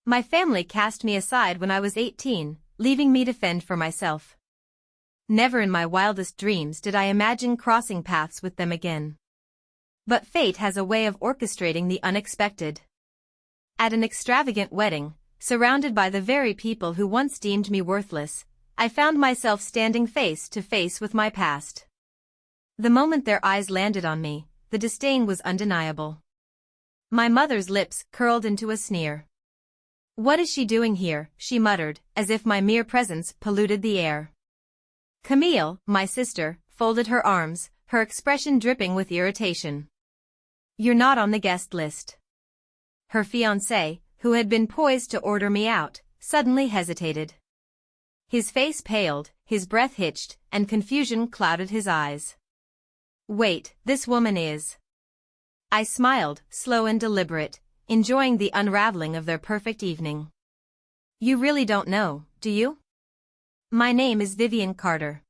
My family cast me aside when I was 18, leaving me to fend for myself. Never in my wildest dreams did I imagine crossing paths with them again. But fate has a way of orchestrating the unexpected. At an extravagant wedding, surrounded by the very people who once deemed me worthless, I found myself standing face to face with my past. The moment their eyes landed on me, the disdain was undeniable. My mother's lips curled into a sneer. "What is she doing here?" she muttered, as if my mere presence polluted the air. Camille, my sister, folded her arms, her expression dripping with irritation. "You're not on the guest list." Her fiancé, who had been poised to order me out, suddenly hesitated. His face paled, his breath hitched, and confusion clouded his eyes. "Wait, this woman is..." I smiled, slow and deliberate, enjoying the unraveling of their perfect evening. "You really don't know, do you? My name is Vivian Carter.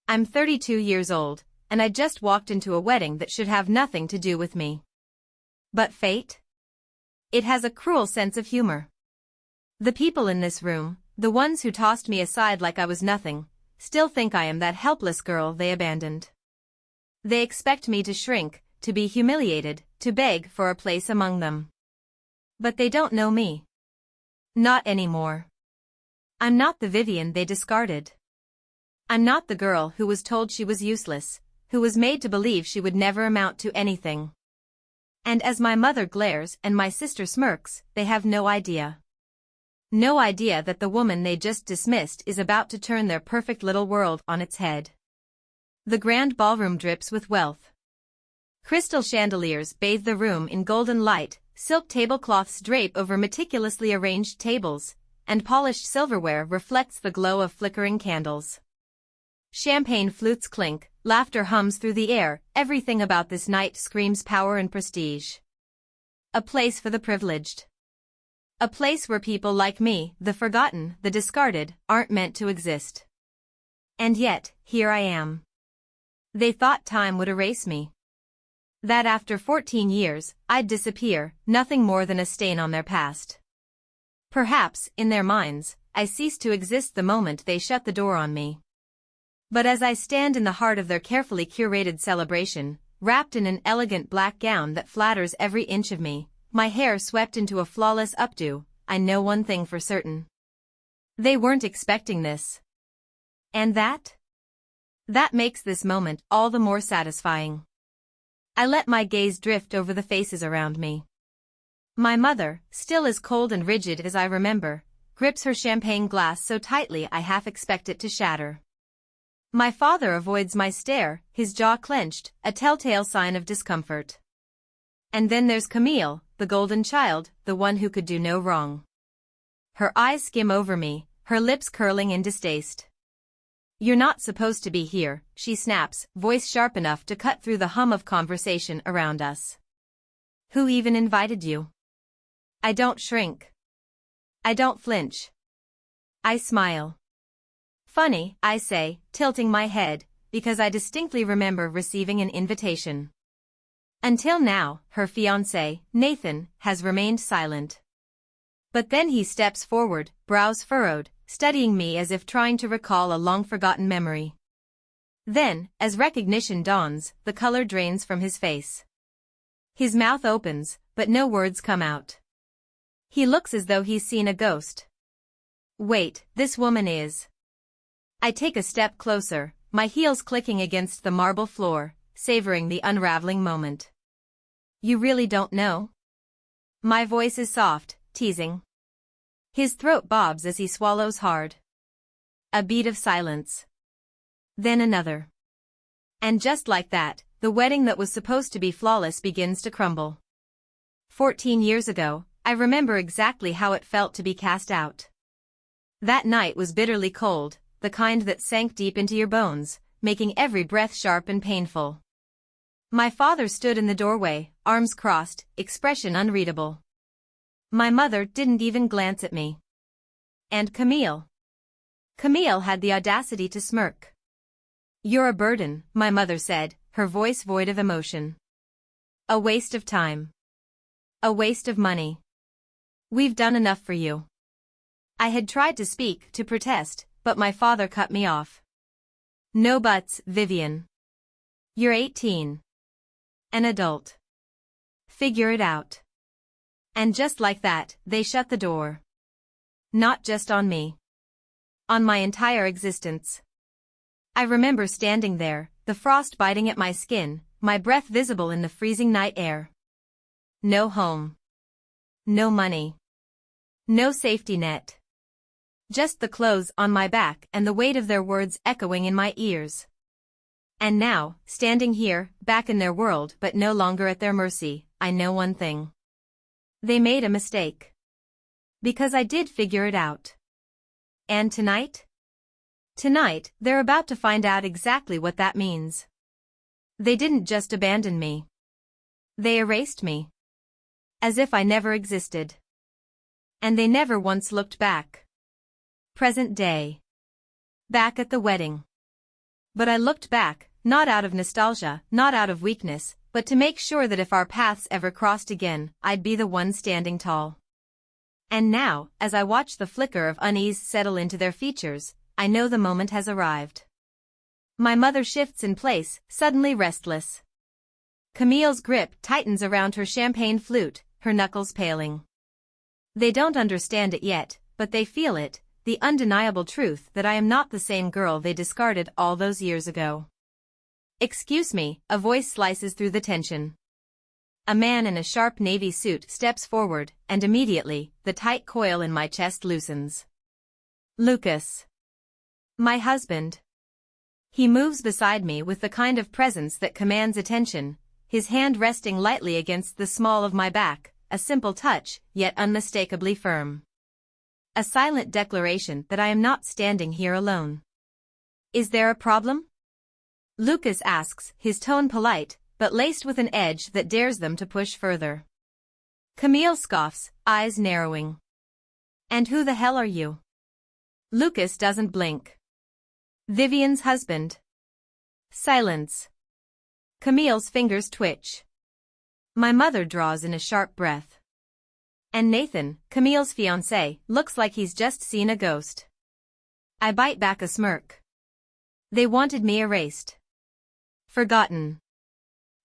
I'm 32 years old, and I just walked into a wedding that should have nothing to do with me. But fate? It has a cruel sense of humor. The people in this room, the ones who tossed me aside like I was nothing, still think I am that helpless girl they abandoned. They expect me to shrink, to be humiliated, to beg for a place among them. But they don't know me. Not anymore. I'm not the Vivian they discarded. I'm not the girl who was told she was useless, who was made to believe she would never amount to anything. And as my mother glares and my sister smirks, they have no idea. No idea that the woman they just dismissed is about to turn their perfect little world on its head. The grand ballroom drips with wealth. Crystal chandeliers bathe the room in golden light, silk tablecloths drape over meticulously arranged tables, and polished silverware reflects the glow of flickering candles. Champagne flutes clink, laughter hums through the air, everything about this night screams power and prestige. A place for the privileged. A place where people like me, the forgotten, the discarded, aren't meant to exist. And yet, here I am. They thought time would erase me. That after 14 years, I'd disappear, nothing more than a stain on their past. Perhaps, in their minds, I ceased to exist the moment they shut the door on me. But as I stand in the heart of their carefully curated celebration, wrapped in an elegant black gown that flatters every inch of me, my hair swept into a flawless updo, I know one thing for certain. They weren't expecting this. And that? That makes this moment all the more satisfying. I let my gaze drift over the faces around me. My mother, still as cold and rigid as I remember, grips her champagne glass so tightly I half expect it to shatter. My father avoids my stare, his jaw clenched, a telltale sign of discomfort. And then there's Camille, the golden child, the one who could do no wrong. Her eyes skim over me, her lips curling in distaste. "You're not supposed to be here," she snaps, voice sharp enough to cut through the hum of conversation around us. "Who even invited you?" I don't shrink. I don't flinch. I smile. "Funny," I say, tilting my head, because I distinctly remember receiving an invitation. Until now, her fiancé, Nathan, has remained silent. But then he steps forward, brows furrowed, studying me as if trying to recall a long-forgotten memory. Then, as recognition dawns, the color drains from his face. His mouth opens, but no words come out. He looks as though he's seen a ghost. Wait, this woman is... I take a step closer, my heels clicking against the marble floor, savoring the unraveling moment. "You really don't know?" My voice is soft, teasing. His throat bobs as he swallows hard. A beat of silence. Then another. And just like that, the wedding that was supposed to be flawless begins to crumble. 14 years ago, I remember exactly how it felt to be cast out. That night was bitterly cold, the kind that sank deep into your bones, making every breath sharp and painful. My father stood in the doorway, arms crossed, expression unreadable. My mother didn't even glance at me. And Camille. Camille had the audacity to smirk. "You're a burden," my mother said, her voice void of emotion. "A waste of time. A waste of money. We've done enough for you. I had tried to speak, to protest, but my father cut me off. No buts, Vivian. You're 18. An adult. Figure it out. And just like that, they shut the door. Not just on me. On my entire existence. I remember standing there, the frost biting at my skin, my breath visible in the freezing night air. No home. No money. No safety net. Just the clothes on my back and the weight of their words echoing in my ears. And now, standing here, back in their world but no longer at their mercy, I know one thing. They made a mistake. Because I did figure it out. And tonight? Tonight, they're about to find out exactly what that means. They didn't just abandon me. They erased me. As if I never existed. And they never once looked back. Present day. Back at the wedding. But I looked back, not out of nostalgia, not out of weakness, but to make sure that if our paths ever crossed again, I'd be the one standing tall. And now, as I watch the flicker of unease settle into their features, I know the moment has arrived. My mother shifts in place, suddenly restless. Camille's grip tightens around her champagne flute, her knuckles paling. They don't understand it yet, but they feel it, the undeniable truth that I am not the same girl they discarded all those years ago. Excuse me, a voice slices through the tension. A man in a sharp navy suit steps forward, and immediately, the tight coil in my chest loosens. Lucas. My husband. He moves beside me with the kind of presence that commands attention, his hand resting lightly against the small of my back, a simple touch, yet unmistakably firm. A silent declaration that I am not standing here alone. Is there a problem? Lucas asks, his tone polite, but laced with an edge that dares them to push further. Camille scoffs, eyes narrowing. And who the hell are you? Lucas doesn't blink. Vivian's husband. Silence. Camille's fingers twitch. My mother draws in a sharp breath. And Nathan, Camille's fiancé, looks like he's just seen a ghost. I bite back a smirk. They wanted me erased. Forgotten.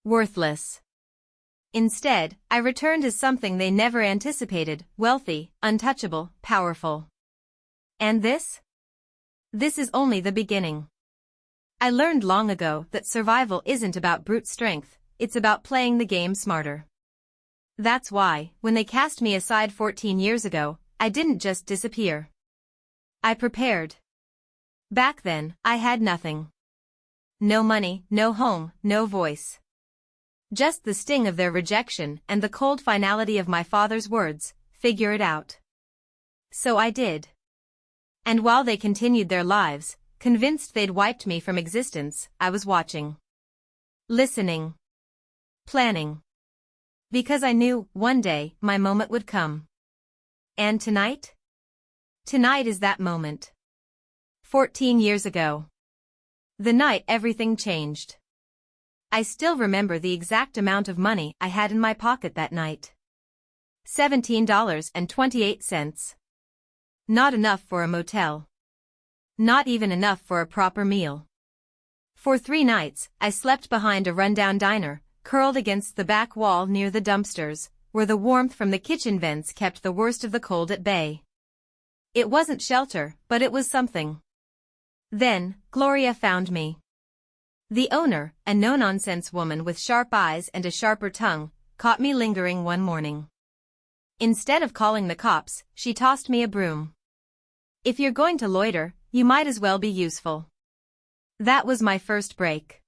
Worthless. Instead, I returned as something they never anticipated, wealthy, untouchable, powerful. And this? This is only the beginning. I learned long ago that survival isn't about brute strength, it's about playing the game smarter. That's why, when they cast me aside 14 years ago, I didn't just disappear. I prepared. Back then, I had nothing. No money, no home, no voice. Just the sting of their rejection and the cold finality of my father's words, figure it out. So I did. And while they continued their lives, convinced they'd wiped me from existence, I was watching. Listening. Planning. Because I knew, one day, my moment would come. And tonight? Tonight is that moment. 14 years ago. The night everything changed. I still remember the exact amount of money I had in my pocket that night. $17.28. Not enough for a motel. Not even enough for a proper meal. For 3 nights, I slept behind a rundown diner, curled against the back wall near the dumpsters, where the warmth from the kitchen vents kept the worst of the cold at bay. It wasn't shelter, but it was something. Then, Gloria found me. The owner, a no-nonsense woman with sharp eyes and a sharper tongue, caught me lingering one morning. Instead of calling the cops, she tossed me a broom. If you're going to loiter, you might as well be useful. That was my first break.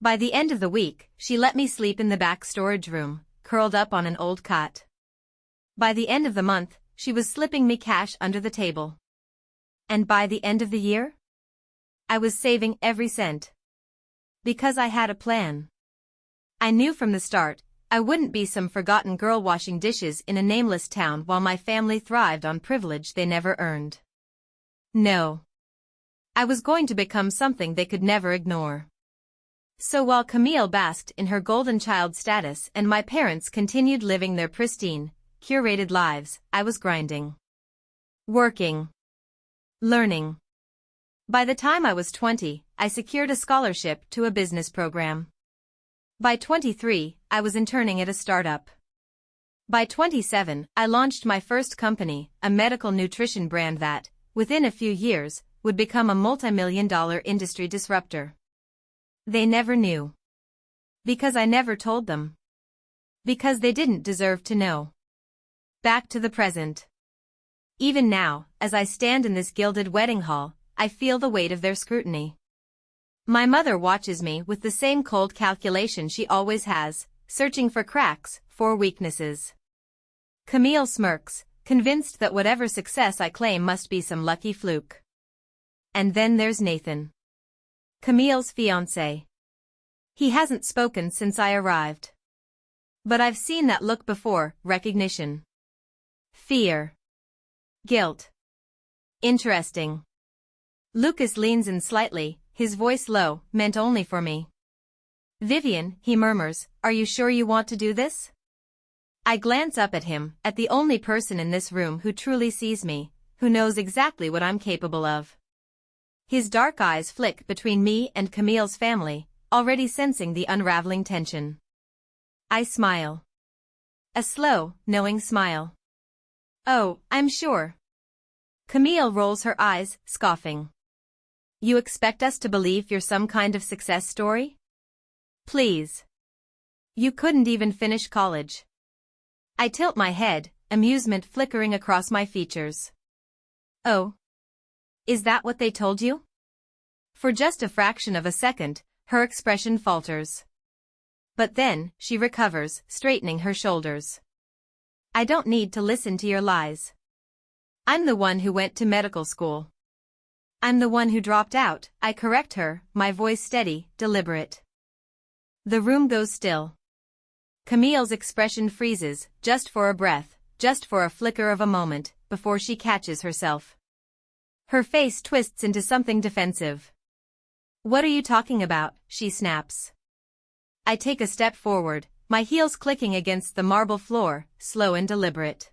By the end of the week, she let me sleep in the back storage room, curled up on an old cot. By the end of the month, she was slipping me cash under the table. And by the end of the year? I was saving every cent. Because I had a plan. I knew from the start, I wouldn't be some forgotten girl washing dishes in a nameless town while my family thrived on privilege they never earned. No. I was going to become something they could never ignore. So while Camille basked in her golden child status and my parents continued living their pristine, curated lives, I was grinding. Working. Learning. By the time I was 20, I secured a scholarship to a business program. By 23, I was interning at a startup. By 27, I launched my first company, a medical nutrition brand that, within a few years, would become a multi-million-dollar industry disruptor. They never knew. Because I never told them. Because they didn't deserve to know. Back to the present. Even now, as I stand in this gilded wedding hall, I feel the weight of their scrutiny. My mother watches me with the same cold calculation she always has, searching for cracks, for weaknesses. Camille smirks, convinced that whatever success I claim must be some lucky fluke. And then there's Nathan. Camille's fiancé. He hasn't spoken since I arrived. But I've seen that look before, recognition. Fear. Guilt. Interesting. Lucas leans in slightly, his voice low, meant only for me. Vivian, he murmurs, are you sure you want to do this? I glance up at him, at the only person in this room who truly sees me, who knows exactly what I'm capable of. His dark eyes flick between me and Camille's family, already sensing the unraveling tension. I smile. A slow, knowing smile. Oh, I'm sure. Camille rolls her eyes, scoffing. You expect us to believe you're some kind of success story? Please. You couldn't even finish college. I tilt my head, amusement flickering across my features. Oh. Is that what they told you? For just a fraction of a second, her expression falters. But then, she recovers, straightening her shoulders. I don't need to listen to your lies. I'm the one who went to medical school. I'm the one who dropped out, I correct her, my voice steady, deliberate. The room goes still. Camille's expression freezes, just for a breath, just for a flicker of a moment, before she catches herself. Her face twists into something defensive. What are you talking about? She snaps. I take a step forward, my heels clicking against the marble floor, slow and deliberate.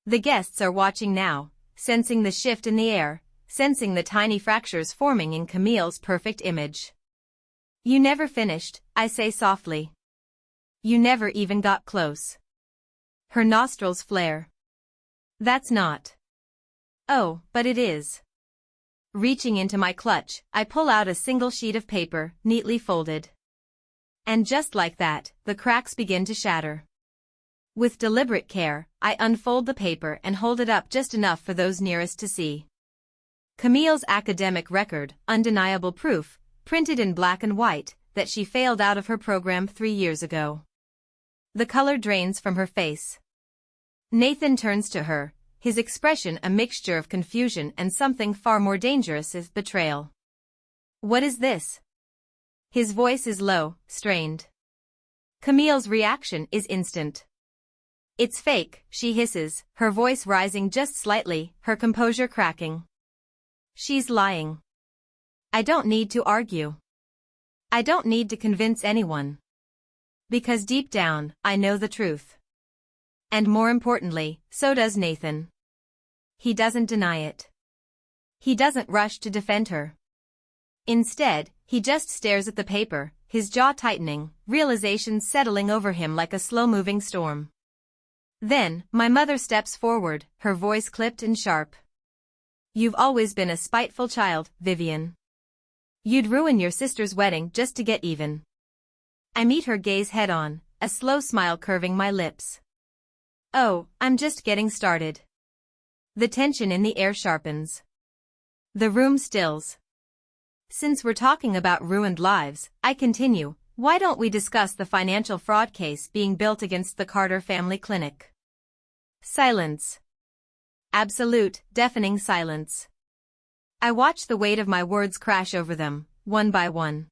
The guests are watching now, sensing the shift in the air, sensing the tiny fractures forming in Camille's perfect image. You never finished, I say softly. You never even got close. Her nostrils flare. That's not. Oh, but it is. Reaching into my clutch, I pull out a single sheet of paper, neatly folded. And just like that, the cracks begin to shatter. With deliberate care, I unfold the paper and hold it up just enough for those nearest to see. Camille's academic record, undeniable proof, printed in black and white, that she failed out of her program 3 years ago. The color drains from her face. Nathan turns to her, his expression a mixture of confusion and something far more dangerous as betrayal. What is this? His voice is low, strained. Camille's reaction is instant. It's fake, she hisses, her voice rising just slightly, her composure cracking. She's lying. I don't need to argue. I don't need to convince anyone. Because deep down, I know the truth. And more importantly, so does Nathan. He doesn't deny it. He doesn't rush to defend her. Instead, he just stares at the paper, his jaw tightening, realization settling over him like a slow-moving storm. Then, my mother steps forward, her voice clipped and sharp. You've always been a spiteful child, Vivian. You'd ruin your sister's wedding just to get even. I meet her gaze head-on, a slow smile curving my lips. Oh, I'm just getting started. The tension in the air sharpens. The room stills. Since we're talking about ruined lives, I continue, why don't we discuss the financial fraud case being built against the Carter Family Clinic? Silence. Absolute, deafening silence. I watch the weight of my words crash over them, one by one.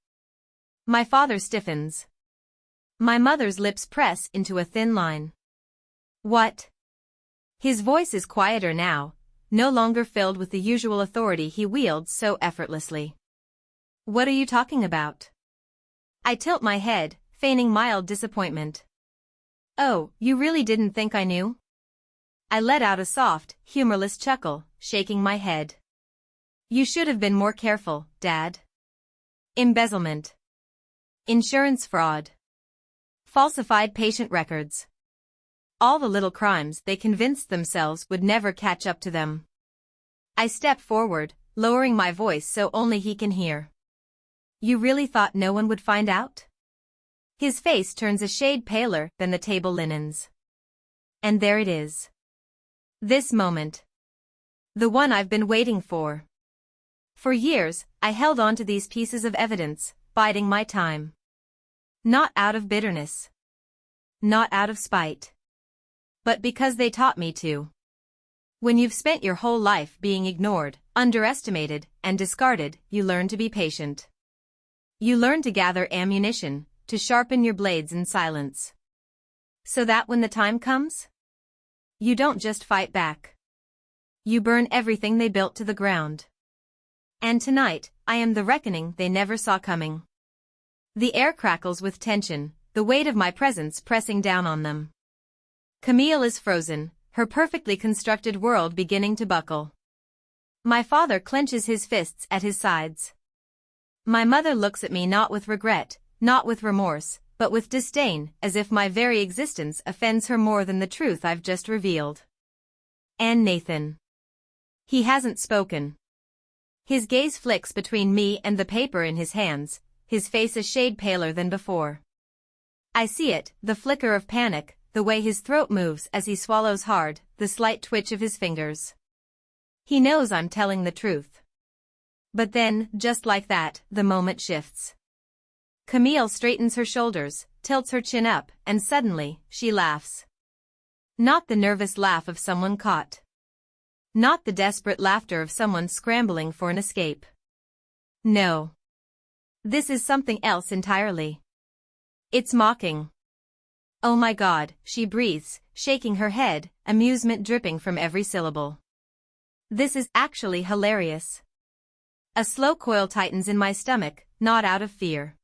My father stiffens. My mother's lips press into a thin line. What? His voice is quieter now, no longer filled with the usual authority he wields so effortlessly. What are you talking about? I tilt my head, feigning mild disappointment. Oh, you really didn't think I knew? I let out a soft, humorless chuckle, shaking my head. You should have been more careful, Dad. Embezzlement. Insurance fraud. Falsified patient records. All the little crimes they convinced themselves would never catch up to them. I step forward, lowering my voice so only he can hear. You really thought no one would find out? His face turns a shade paler than the table linens. And there it is. This moment. The one I've been waiting for. For years, I held on to these pieces of evidence, biding my time. Not out of bitterness. Not out of spite. But because they taught me to. When you've spent your whole life being ignored, underestimated, and discarded, you learn to be patient. You learn to gather ammunition, to sharpen your blades in silence. So that when the time comes, you don't just fight back. You burn everything they built to the ground. And tonight, I am the reckoning they never saw coming. The air crackles with tension, the weight of my presence pressing down on them. Camille is frozen, her perfectly constructed world beginning to buckle. My father clenches his fists at his sides. My mother looks at me not with regret, not with remorse, but with disdain, as if my very existence offends her more than the truth I've just revealed. And Nathan. He hasn't spoken. His gaze flicks between me and the paper in his hands, his face a shade paler than before. I see it, the flicker of panic, the way his throat moves as he swallows hard, the slight twitch of his fingers. He knows I'm telling the truth. But then, just like that, the moment shifts. Camille straightens her shoulders, tilts her chin up, and suddenly, she laughs. Not the nervous laugh of someone caught. Not the desperate laughter of someone scrambling for an escape. No. This is something else entirely. It's mocking. Oh my God, she breathes, shaking her head, amusement dripping from every syllable. This is actually hilarious. A slow coil tightens in my stomach, not out of fear.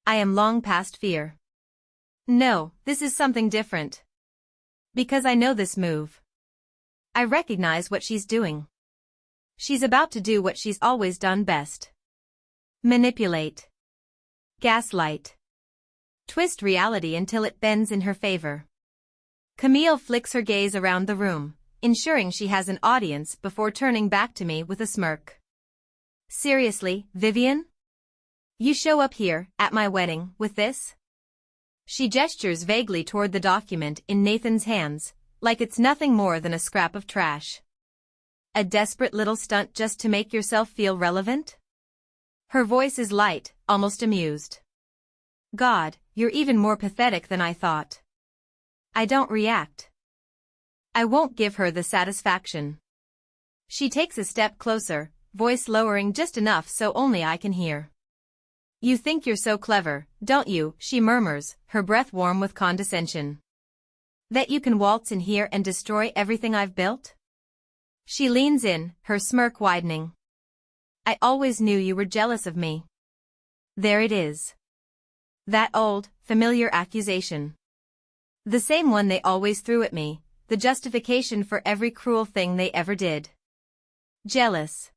I am long past fear. No, this is something different. Because I know this move. I recognize what she's doing. She's about to do what she's always done best. Manipulate. Gaslight. Twist reality until it bends in her favor. Camille flicks her gaze around the room, ensuring she has an audience before turning back to me with a smirk. Seriously, Vivian? You show up here, at my wedding, with this? She gestures vaguely toward the document in Nathan's hands, like it's nothing more than a scrap of trash. A desperate little stunt just to make yourself feel relevant? Her voice is light, almost amused. God, you're even more pathetic than I thought. I don't react. I won't give her the satisfaction. She takes a step closer, voice lowering just enough so only I can hear. You think you're so clever, don't you, she murmurs, her breath warm with condescension. That you can waltz in here and destroy everything I've built? She leans in, her smirk widening. I always knew you were jealous of me. There it is. That old, familiar accusation. The same one they always threw at me, the justification for every cruel thing they ever did. Jealous.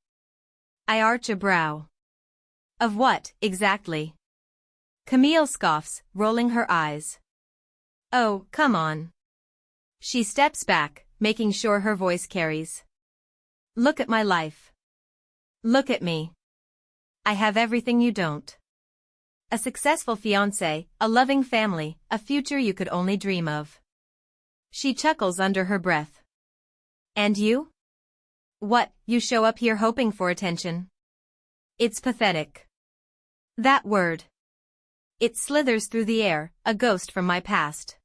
I arch a brow. Of what, exactly? Camille scoffs, rolling her eyes. Oh, come on. She steps back, making sure her voice carries. Look at my life. Look at me. I have everything you don't. A successful fiancé, a loving family, a future you could only dream of. She chuckles under her breath. And you? What, you show up here hoping for attention? It's pathetic. That word. It slithers through the air, a ghost from my past.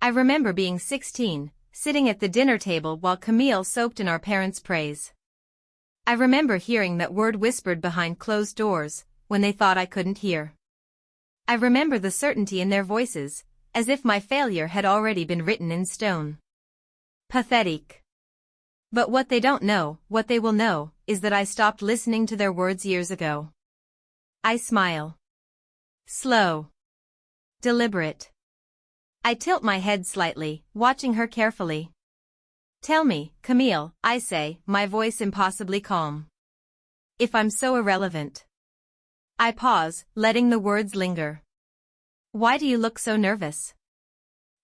I remember being 16, sitting at the dinner table while Camille soaked in our parents' praise. I remember hearing that word whispered behind closed doors, when they thought I couldn't hear. I remember the certainty in their voices, as if my failure had already been written in stone. Pathetic. But what they don't know, what they will know, is that I stopped listening to their words years ago. I smile. Slow. Deliberate. I tilt my head slightly, watching her carefully. Tell me, Camille, I say, my voice impossibly calm. If I'm so irrelevant. I pause, letting the words linger. Why do you look so nervous?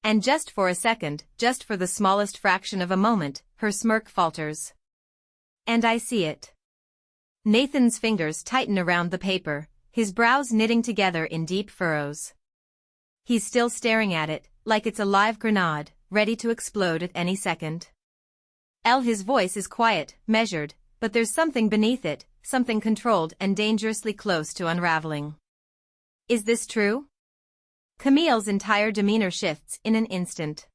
And just for a second, just for the smallest fraction of a moment, her smirk falters. And I see it. Nathan's fingers tighten around the paper, his brows knitting together in deep furrows. He's still staring at it, like it's a live grenade, ready to explode at any second. His voice is quiet, measured, but there's something beneath it, something controlled and dangerously close to unraveling. Is this true? Camille's entire demeanor shifts in an instant.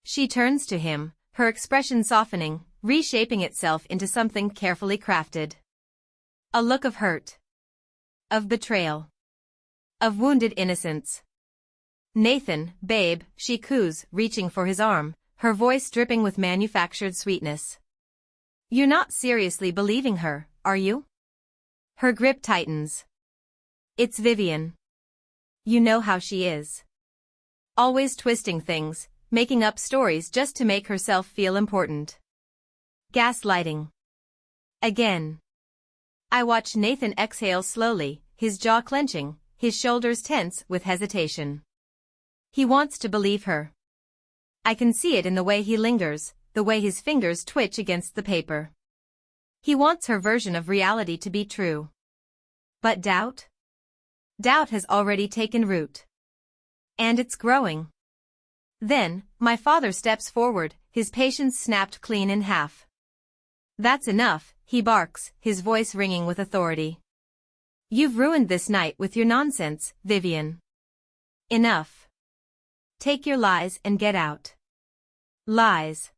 She turns to him, her expression softening, reshaping itself into something carefully crafted. A look of hurt. Of betrayal. Of wounded innocence. Nathan, babe, she coos, reaching for his arm, her voice dripping with manufactured sweetness. You're not seriously believing her, are you? Her grip tightens. It's Vivian. You know how she is. Always twisting things, making up stories just to make herself feel important. Gaslighting. Again. I watch Nathan exhale slowly, his jaw clenching, his shoulders tense with hesitation. He wants to believe her. I can see it in the way he lingers, the way his fingers twitch against the paper. He wants her version of reality to be true. But doubt? Doubt has already taken root. And it's growing. Then, my father steps forward, his patience snapped clean in half. That's enough, he barks, his voice ringing with authority. You've ruined this night with your nonsense, Vivian. Enough. Take your lies and get out. Lies.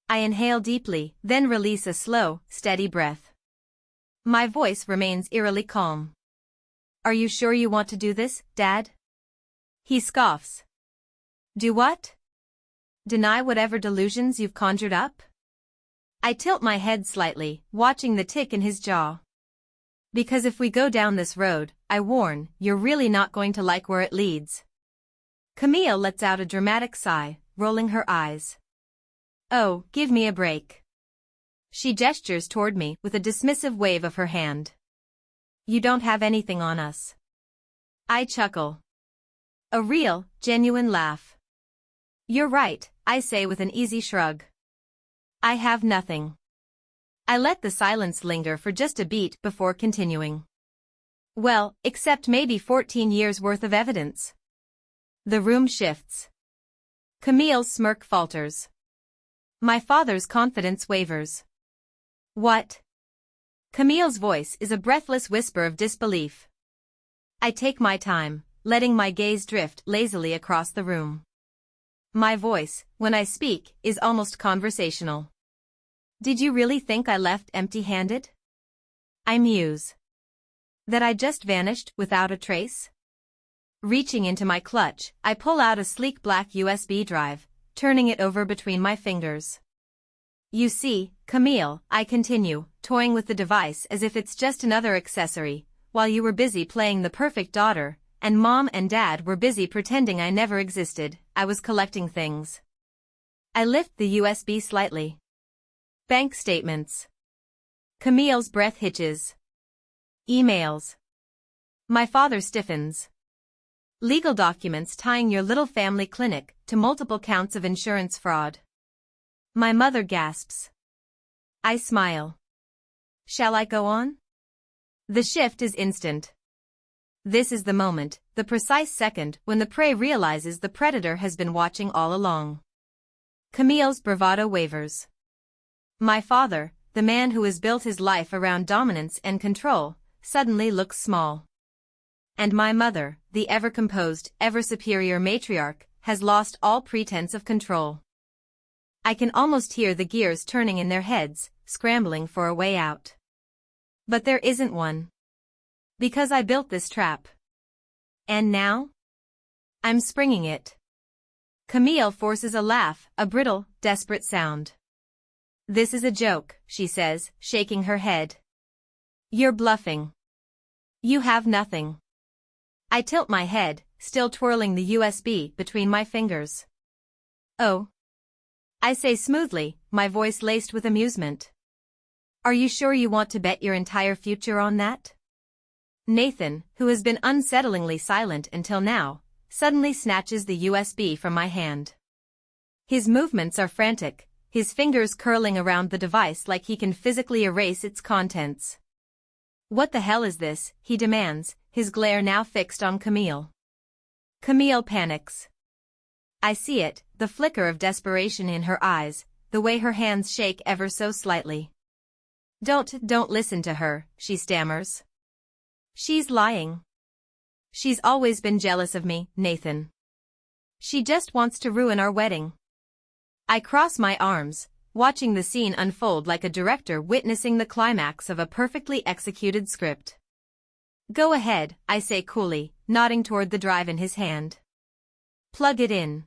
I inhale deeply, then release a slow, steady breath. My voice remains eerily calm. Are you sure you want to do this, Dad? He scoffs. Do what? Deny whatever delusions you've conjured up? I tilt my head slightly, watching the tick in his jaw. Because if we go down this road, I warn, you're really not going to like where it leads. Camille lets out a dramatic sigh, rolling her eyes. Oh, give me a break. She gestures toward me with a dismissive wave of her hand. You don't have anything on us. I chuckle. A real, genuine laugh. You're right, I say with an easy shrug. I have nothing. I let the silence linger for just a beat before continuing. Well, except maybe 14 years worth of evidence. The room shifts. Camille's smirk falters. My father's confidence wavers. What? Camille's voice is a breathless whisper of disbelief. I take my time, letting my gaze drift lazily across the room. My voice, when I speak, is almost conversational. Did you really think I left empty-handed? I muse. That I just vanished without a trace? Reaching into my clutch, I pull out a sleek black USB drive, turning it over between my fingers. You see, Camille, I continue, toying with the device as if it's just another accessory, while you were busy playing the perfect daughter, and Mom and Dad were busy pretending I never existed, I was collecting things. I lift the USB slightly. Bank statements. Camille's breath hitches. Emails. My father stiffens. Legal documents tying your little family clinic to multiple counts of insurance fraud. My mother gasps. I smile. Shall I go on? The shift is instant. This is the moment, the precise second when the prey realizes the predator has been watching all along. Camille's bravado wavers. My father, the man who has built his life around dominance and control, suddenly looks small. And my mother, the ever-composed, ever-superior matriarch, has lost all pretense of control. I can almost hear the gears turning in their heads, scrambling for a way out. But there isn't one. Because I built this trap. And now? I'm springing it. Camille forces a laugh, a brittle, desperate sound. This is a joke, she says, shaking her head. You're bluffing. You have nothing. I tilt my head, still twirling the USB between my fingers. Oh. I say smoothly, my voice laced with amusement. Are you sure you want to bet your entire future on that? Nathan, who has been unsettlingly silent until now, suddenly snatches the USB from my hand. His movements are frantic, his fingers curling around the device like he can physically erase its contents. What the hell is this? He demands, his glare now fixed on Camille. Camille panics. I see it, the flicker of desperation in her eyes, the way her hands shake ever so slightly. Don't listen to her, she stammers. She's lying. She's always been jealous of me, Nathan. She just wants to ruin our wedding. I cross my arms, watching the scene unfold like a director witnessing the climax of a perfectly executed script. Go ahead, I say coolly, nodding toward the drive in his hand. Plug it in.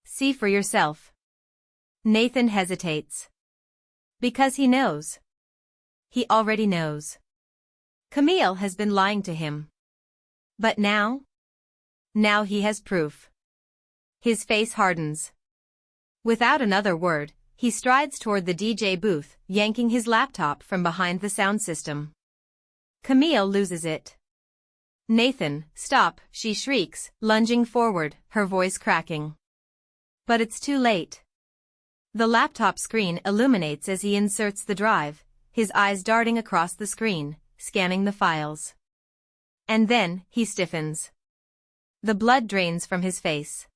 See for yourself. Nathan hesitates. Because he knows. He already knows. Camille has been lying to him. But now? Now he has proof. His face hardens. Without another word, he strides toward the DJ booth, yanking his laptop from behind the sound system. Camille loses it. Nathan, stop, she shrieks, lunging forward, her voice cracking. But it's too late. The laptop screen illuminates as he inserts the drive, his eyes darting across the screen, scanning the files. And then, he stiffens. The blood drains from his face.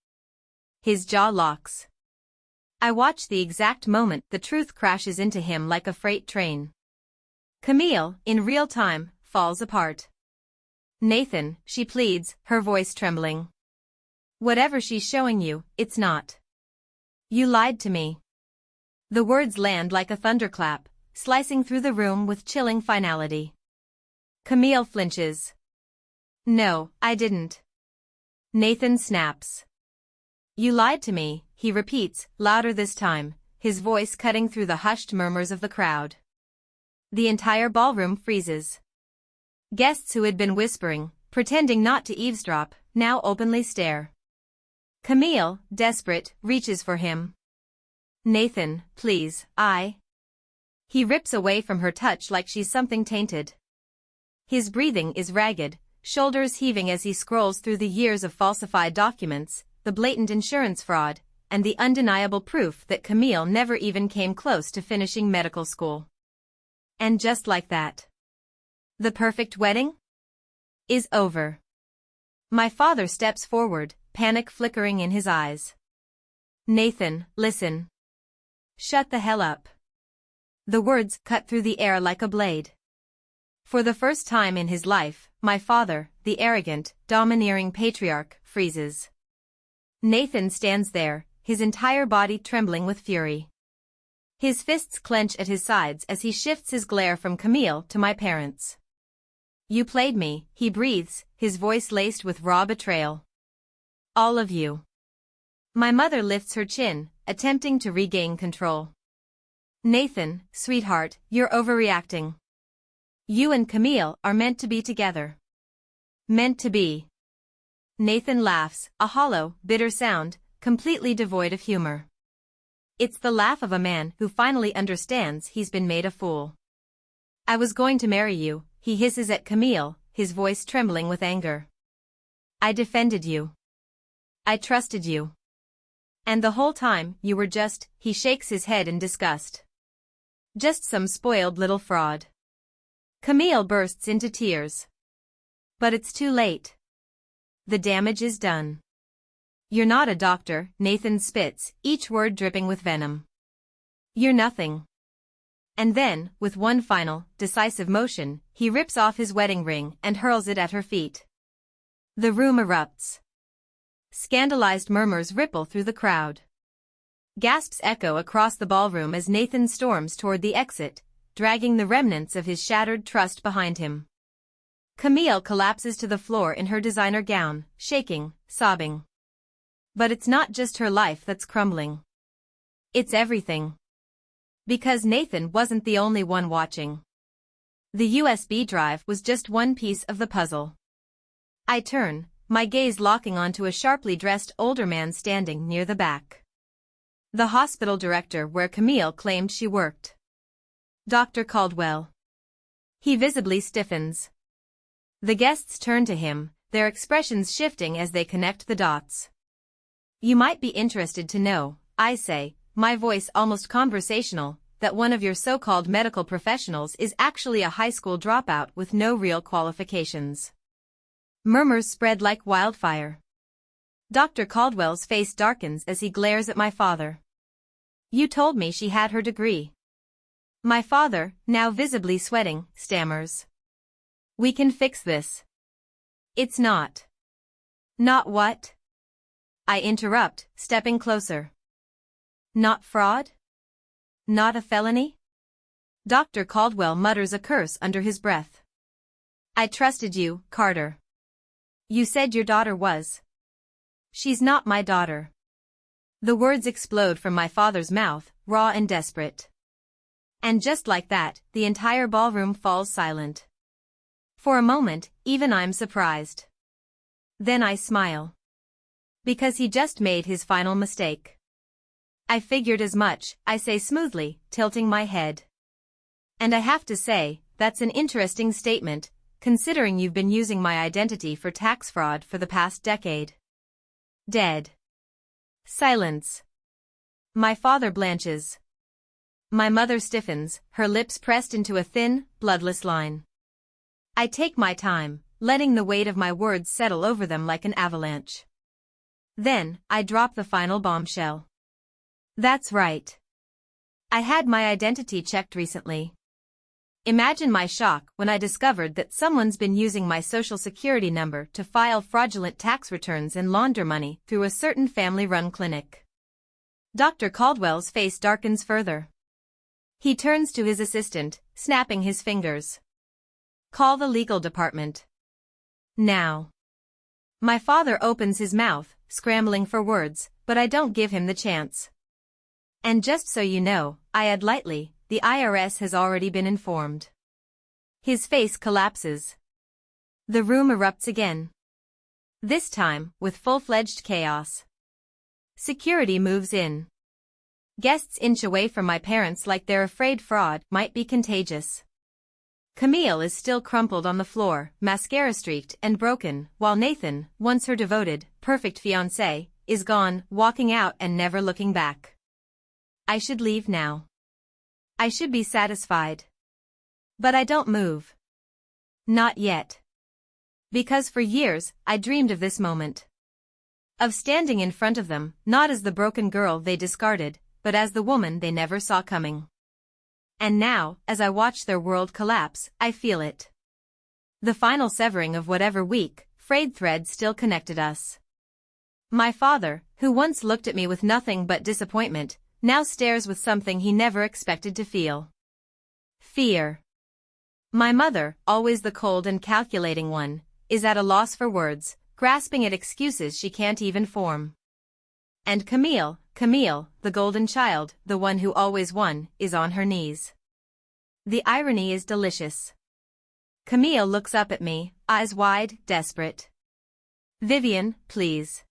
His jaw locks. I watch the exact moment the truth crashes into him like a freight train. Camille, in real time, falls apart. Nathan, she pleads, her voice trembling. Whatever she's showing you, it's not. You lied to me. The words land like a thunderclap, slicing through the room with chilling finality. Camille flinches. No, I didn't. Nathan snaps. You lied to me, he repeats, louder this time, his voice cutting through the hushed murmurs of the crowd. The entire ballroom freezes. Guests who had been whispering, pretending not to eavesdrop, now openly stare. Camille, desperate, reaches for him. Nathan, please, He rips away from her touch like she's something tainted. His breathing is ragged, shoulders heaving as he scrolls through the years of falsified documents, the blatant insurance fraud, and the undeniable proof that Camille never even came close to finishing medical school. And just like that, the perfect wedding is over. My father steps forward, panic flickering in his eyes. Nathan, listen. Shut the hell up. The words cut through the air like a blade. For the first time in his life, my father, the arrogant, domineering patriarch, freezes. Nathan stands there, his entire body trembling with fury. His fists clench at his sides as he shifts his glare from Camille to my parents. You played me, he breathes, his voice laced with raw betrayal. All of you. My mother lifts her chin, attempting to regain control. Nathan, sweetheart, you're overreacting. You and Camille are meant to be together. Meant to be. Nathan laughs, a hollow, bitter sound, completely devoid of humor. It's the laugh of a man who finally understands he's been made a fool. I was going to marry you, he hisses at Camille, his voice trembling with anger. I defended you. I trusted you. And the whole time, you were just, he shakes his head in disgust. Just some spoiled little fraud. Camille bursts into tears. But it's too late. The damage is done. You're not a doctor, Nathan spits, each word dripping with venom. You're nothing. And then, with one final, decisive motion, he rips off his wedding ring and hurls it at her feet. The room erupts. Scandalized murmurs ripple through the crowd. Gasps echo across the ballroom as Nathan storms toward the exit, dragging the remnants of his shattered trust behind him. Camille collapses to the floor in her designer gown, shaking, sobbing. But it's not just her life that's crumbling. It's everything. Because Nathan wasn't the only one watching. The USB drive was just one piece of the puzzle. I turn, my gaze locking onto a sharply dressed older man standing near the back. The hospital director where Camille claimed she worked. Dr. Caldwell. He visibly stiffens. The guests turn to him, their expressions shifting as they connect the dots. You might be interested to know, I say, my voice almost conversational, that one of your so-called medical professionals is actually a high school dropout with no real qualifications. Murmurs spread like wildfire. Dr. Caldwell's face darkens as he glares at my father. You told me she had her degree. My father, now visibly sweating, stammers. We can fix this. It's not. Not what? I interrupt, stepping closer. Not fraud? Not a felony? Dr. Caldwell mutters a curse under his breath. I trusted you, Carter. You said your daughter was. She's not my daughter. The words explode from my father's mouth, raw and desperate. And just like that, the entire ballroom falls silent. For a moment, even I'm surprised. Then I smile. Because he just made his final mistake. I figured as much, I say smoothly, tilting my head. And I have to say, that's an interesting statement, considering you've been using my identity for tax fraud for the past decade. Dead. Silence. My father blanches. My mother stiffens, her lips pressed into a thin, bloodless line. I take my time, letting the weight of my words settle over them like an avalanche. Then, I drop the final bombshell. That's right. I had my identity checked recently. Imagine my shock when I discovered that someone's been using my social security number to file fraudulent tax returns and launder money through a certain family-run clinic. Dr. Caldwell's face darkens further. He turns to his assistant, snapping his fingers. Call the legal department. Now. My father opens his mouth, scrambling for words, but I don't give him the chance. And just so you know, I add lightly, the IRS has already been informed. His face collapses. The room erupts again. This time, with full-fledged chaos. Security moves in. Guests inch away from my parents like they're afraid fraud might be contagious. Camille is still crumpled on the floor, mascara streaked and broken, while Nathan, once her devoted, perfect fiancé, is gone, walking out and never looking back. I should leave now. I should be satisfied. But I don't move. Not yet. Because for years, I dreamed of this moment. Of standing in front of them, not as the broken girl they discarded, but as the woman they never saw coming. And now, as I watch their world collapse, I feel it. The final severing of whatever weak, frayed thread still connected us. My father, who once looked at me with nothing but disappointment, now stares with something he never expected to feel. Fear. My mother, always the cold and calculating one, is at a loss for words, grasping at excuses she can't even form. And Camille, the golden child, the one who always won, is on her knees. The irony is delicious. Camille looks up at me, eyes wide, desperate. Vivian, please.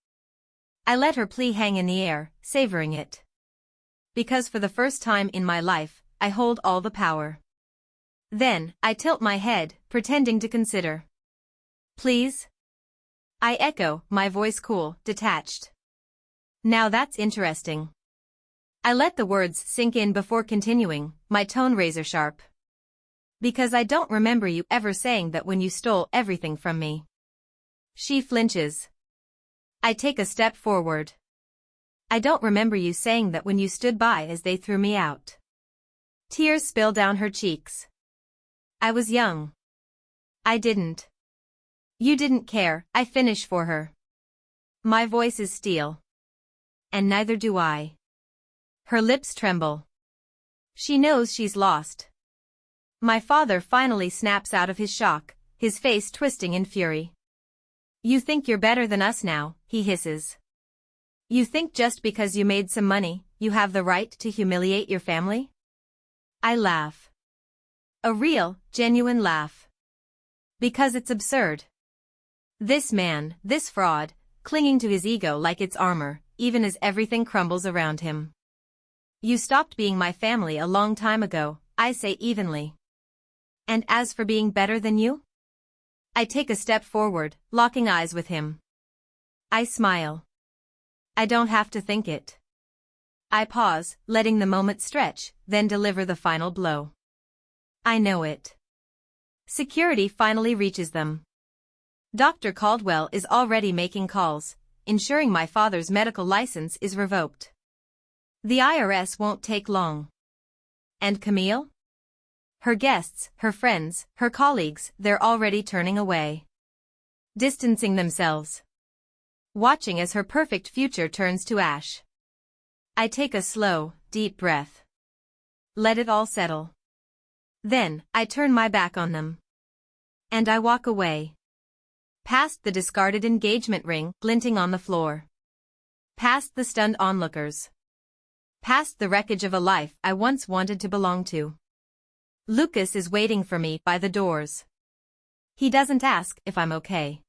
I let her plea hang in the air, savoring it. Because for the first time in my life, I hold all the power. Then, I tilt my head, pretending to consider. Please? I echo, my voice cool, detached. Now that's interesting. I let the words sink in before continuing, my tone razor sharp. Because I don't remember you ever saying that when you stole everything from me. She flinches. I take a step forward. I don't remember you saying that when you stood by as they threw me out. Tears spill down her cheeks. I was young. I didn't. You didn't care, I finish for her. My voice is steel. And neither do I. Her lips tremble. She knows she's lost. My father finally snaps out of his shock, his face twisting in fury. You think you're better than us now, he hisses. You think just because you made some money, you have the right to humiliate your family? I laugh. A real, genuine laugh. Because it's absurd. This man, this fraud, clinging to his ego like it's armor, even as everything crumbles around him. You stopped being my family a long time ago, I say evenly. And as for being better than you? I take a step forward, locking eyes with him. I smile. I don't have to think it. I pause, letting the moment stretch, then deliver the final blow. I know it. Security finally reaches them. Dr. Caldwell is already making calls, ensuring my father's medical license is revoked. The IRS won't take long. And Camille? Her guests, her friends, her colleagues, they're already turning away. Distancing themselves. Watching as her perfect future turns to ash. I take a slow, deep breath. Let it all settle. Then, I turn my back on them. And I walk away. Past the discarded engagement ring glinting on the floor. Past the stunned onlookers. Past the wreckage of a life I once wanted to belong to. Lucas is waiting for me by the doors. He doesn't ask if I'm okay.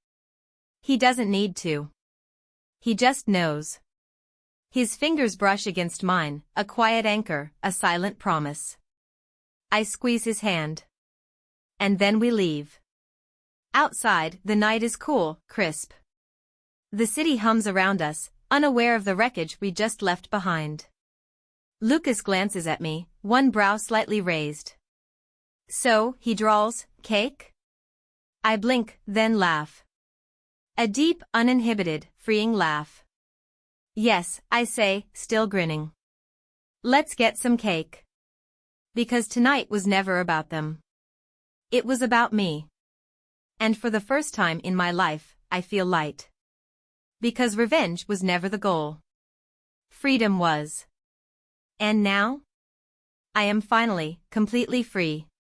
He doesn't need to. He just knows. His fingers brush against mine, a quiet anchor, a silent promise. I squeeze his hand. And then we leave. Outside, the night is cool, crisp. The city hums around us, unaware of the wreckage we just left behind. Lucas glances at me, one brow slightly raised. So, he drawls, cake? I blink, then laugh. A deep, uninhibited, freeing laugh. Yes, I say, still grinning. Let's get some cake. Because tonight was never about them. It was about me. And for the first time in my life, I feel light. Because revenge was never the goal. Freedom was. And now? I am finally, completely free.